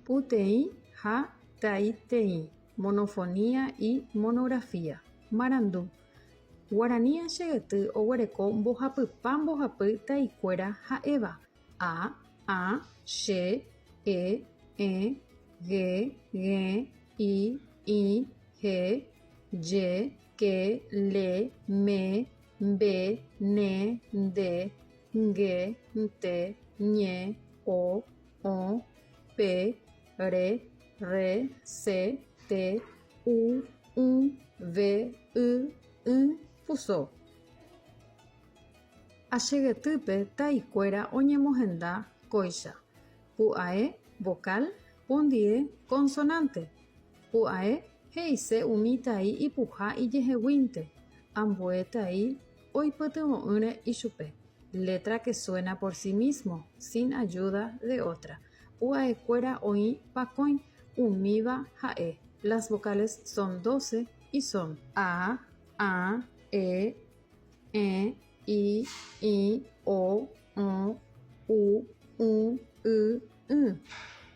Puteĩ ha taiteĩ, monofonía y monografía. Marandu. Guarani achegyty oguereko mbohapy taikuéra ha'éva. A, che, e, ge, i, he, ye, ke, le, me, mbe, ne, nde, nge, nte, ñe, o, pe, re, se, te, u, ve, puso. Achegytýpe taikuéra oñemohenda kóicha. Pu'ae vocal, pundie consonante. Pu'ae he'ise umi tai ipuha ijeheguínte. Ambue tai oipytyvõ'ỹre ichupe. Letra que suena por sí mismo, sin ayuda de otra. Pu'aekuéra oĩ pakõi umíva ha'e. Las vocales son 12 y son a, e, i, o, u, y.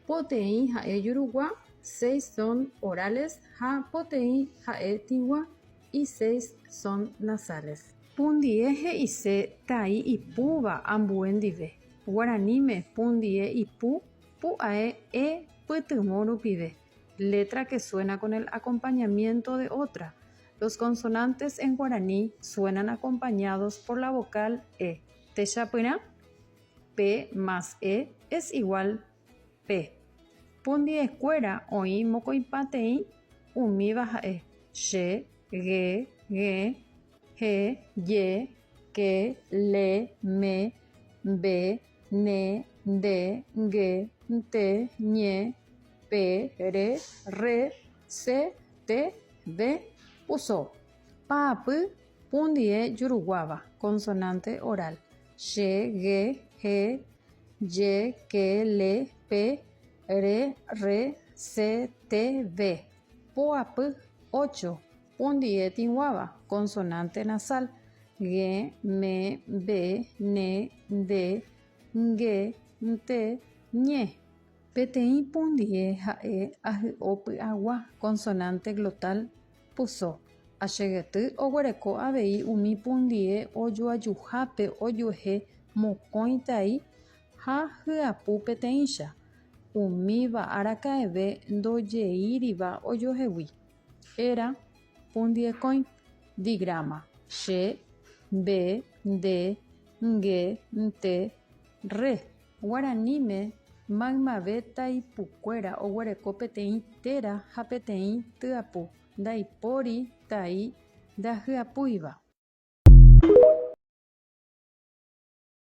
Poteĩ ha'e jurugua, 6 son orales, ha poteĩ ha'e tigua y 6 son nasales. Pundie he'ise tai ipúva ambue ndive. Guaraníme pundie ipu, pu'ae pytyvõ rupive. Letra que suena con el acompañamiento de otra. Los consonantes en guaraní suenan acompañados por la vocal e. Techapyrã, p más e es igual p. Pundiekuéra oĩ mokõipateĩ umíva ha'e. Che, ge, he, ye, ke, le, me, mbe, ne, nde, nge, nte, ñe, pe, re, se, te, ve, puso. Pa'apy pundie juruguáva, consonante oral. Che, ge, he, ye, ke, le, pe, re, se, te, ve. Poapy 8. Pundie tiguáva, consonante nasal. Ge, me, be, ne, nde, nge, nte, ñe. Peteĩ pundie ha'e ahy'ópy'agua, consonante glotal. Puso. Achegyty oguereko avei umi pundie ojoajuhápe ojuehe mokõi tai ha hyapu peteĩcha. Umíva araka'eve ndojeýriva ojohegui. Héra pundiekõi. Digrama. Che, mbe, nde, nge, nte, re. Guaraníme maymave taipukuéra oguereko peteĩ téra ha peteĩ tyapu. Ndaipóri tai ndahyapúiva.